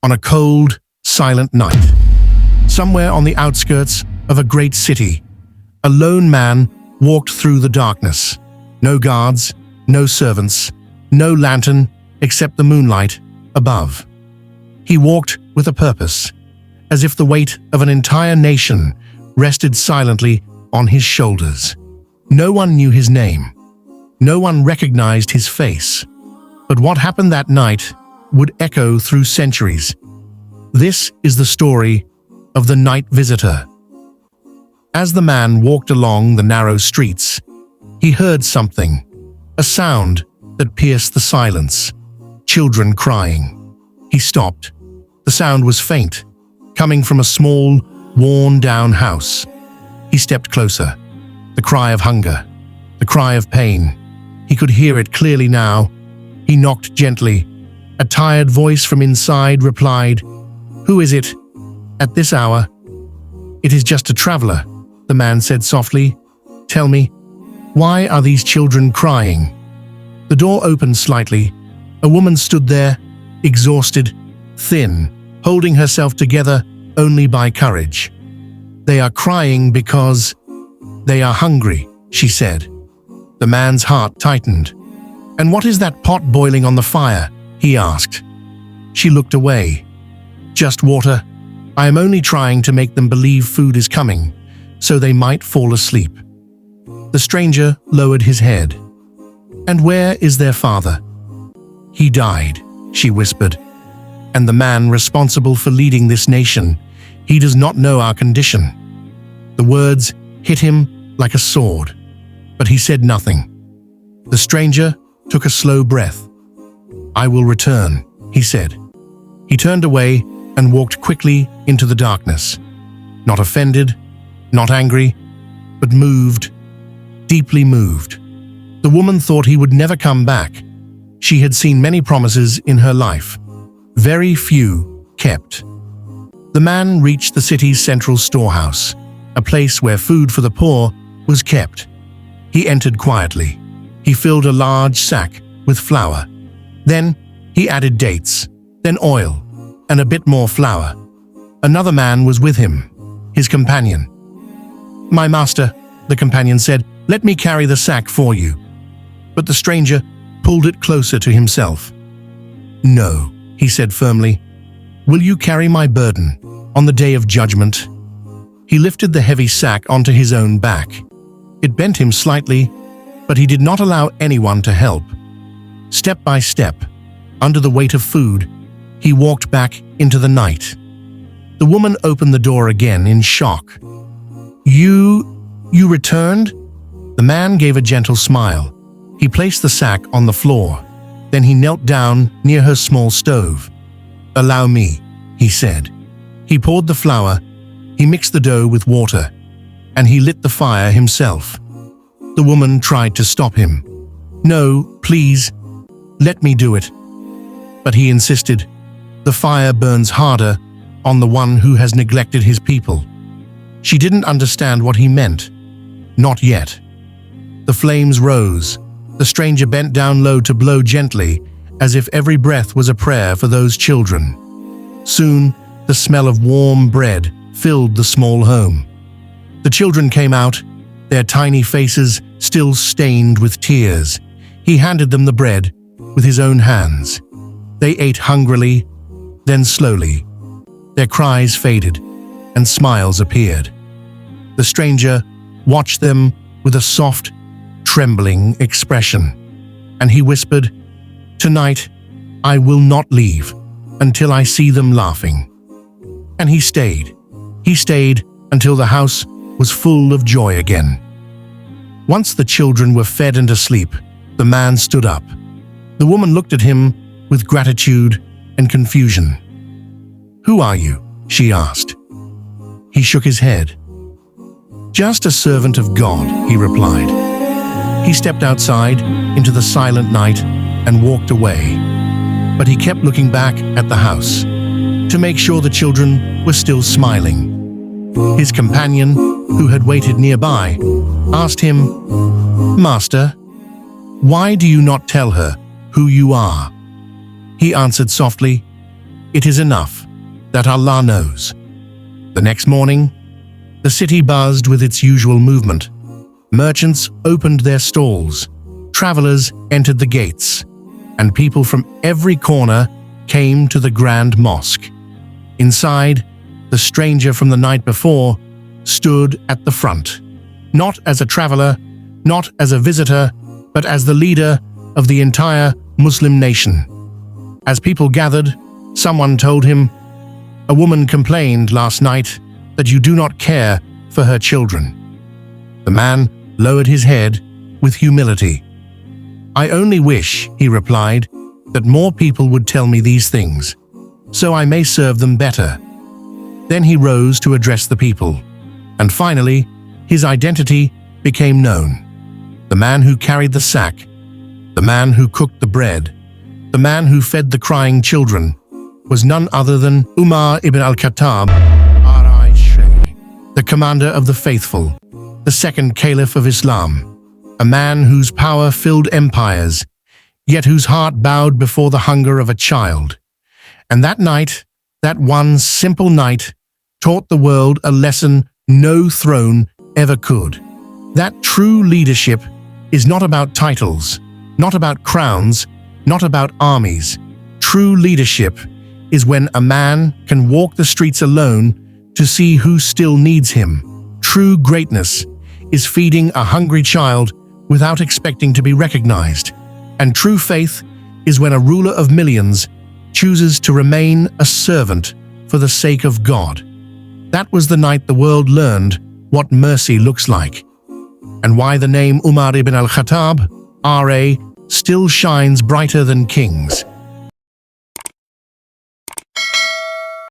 on a cold, silent night. Somewhere on the outskirts of a great city, a lone man walked through the darkness. No guards, no servants, no lantern except the moonlight above. He walked with a purpose, as if the weight of an entire nation rested silently on his shoulders. No one knew his name. No one recognized his face. But what happened that night would echo through centuries. This is the story of the Night Visitor. As the man walked along the narrow streets, he heard something, a sound that pierced the silence. Children crying. He stopped. The sound was faint, coming from a small, worn-down house. He stepped closer. The cry of hunger, the cry of pain. He could hear it clearly now. He knocked gently. A tired voice from inside replied, "Who is it? At this hour?" "It is just a traveler," the man said softly. "Tell me, why are these children crying?" The door opened slightly. A woman stood there, exhausted, thin, holding herself together only by courage. "They are crying because they are hungry," she said. The man's heart tightened. "And what is that pot boiling on the fire?" he asked. She looked away. "Just water. I am only trying to make them believe food is coming, so they might fall asleep." The stranger lowered his head. "And where is their father?" "He died," she whispered. "And the man responsible for leading this nation, he does not know our condition." The words hit him like a sword, but he said nothing. The stranger took a slow breath. "I will return," he said. He turned away and walked quickly into the darkness. Not offended, not angry, but moved, deeply moved. The woman thought he would never come back. She had seen many promises in her life. Very few kept. The man reached the city's central storehouse, a place where food for the poor was kept. He entered quietly. He filled a large sack with flour. Then he added dates, then oil, and a bit more flour. Another man was with him, his companion. "My master," the companion said, "let me carry the sack for you." But the stranger pulled it closer to himself. "No," he said firmly. "Will you carry my burden on the day of judgment?" He lifted the heavy sack onto his own back. It bent him slightly, but he did not allow anyone to help. Step by step, under the weight of food, he walked back into the night. The woman opened the door again in shock. You returned?" The man gave a gentle smile. He placed the sack on the floor. Then he knelt down near her small stove. "Allow me," he said. He poured the flour, he mixed the dough with water, and he lit the fire himself. The woman tried to stop him. "No, please, let me do it." But he insisted. The fire burns harder on the one who has neglected his people. She didn't understand what he meant. Not yet. The flames rose. The stranger bent down low to blow gently, as if every breath was a prayer for those children. Soon, the smell of warm bread filled the small home. The children came out, their tiny faces still stained with tears. He handed them the bread with his own hands. They ate hungrily, then slowly. Their cries faded, and smiles appeared. The stranger watched them with a soft, trembling expression, and he whispered, "Tonight, I will not leave until I see them laughing." And he stayed. He stayed until the house was full of joy again. Once the children were fed and asleep, the man stood up. The woman looked at him with gratitude and confusion. "Who are you?" she asked. He shook his head. "Just a servant of God," he replied. He stepped outside into the silent night and walked away. But he kept looking back at the house to make sure the children were still smiling. His companion, who had waited nearby, asked him, "Master, why do you not tell her who you are?" He answered softly, It is enough that Allah knows. The next morning, the city buzzed with its usual movement. Merchants opened their stalls, travelers entered the gates, and people from every corner came to the grand mosque. Inside, the stranger from the night before stood at the front, not as a traveler, not as a visitor, but as the leader of the entire Muslim nation. As people gathered, someone told him, "A woman complained last night that you do not care for her children." The man lowered his head with humility. "I only wish," he replied, "that more people would tell me these things, so I may serve them better." Then he rose to address the people, and finally, his identity became known. The man who carried the sack, the man who cooked the bread, the man who fed the crying children, was none other than Umar ibn al-Khattab, the commander of the faithful, the second caliph of Islam, a man whose power filled empires, yet whose heart bowed before the hunger of a child. And that night, that one simple night, taught the world a lesson no throne ever could. That true leadership is not about titles, not about crowns, not about armies. True leadership is when a man can walk the streets alone to see who still needs him. True greatness is feeding a hungry child without expecting to be recognized. And true faith is when a ruler of millions chooses to remain a servant for the sake of God. That was the night the world learned what mercy looks like, and why the name Umar ibn al-Khattab, R.A., still shines brighter than kings.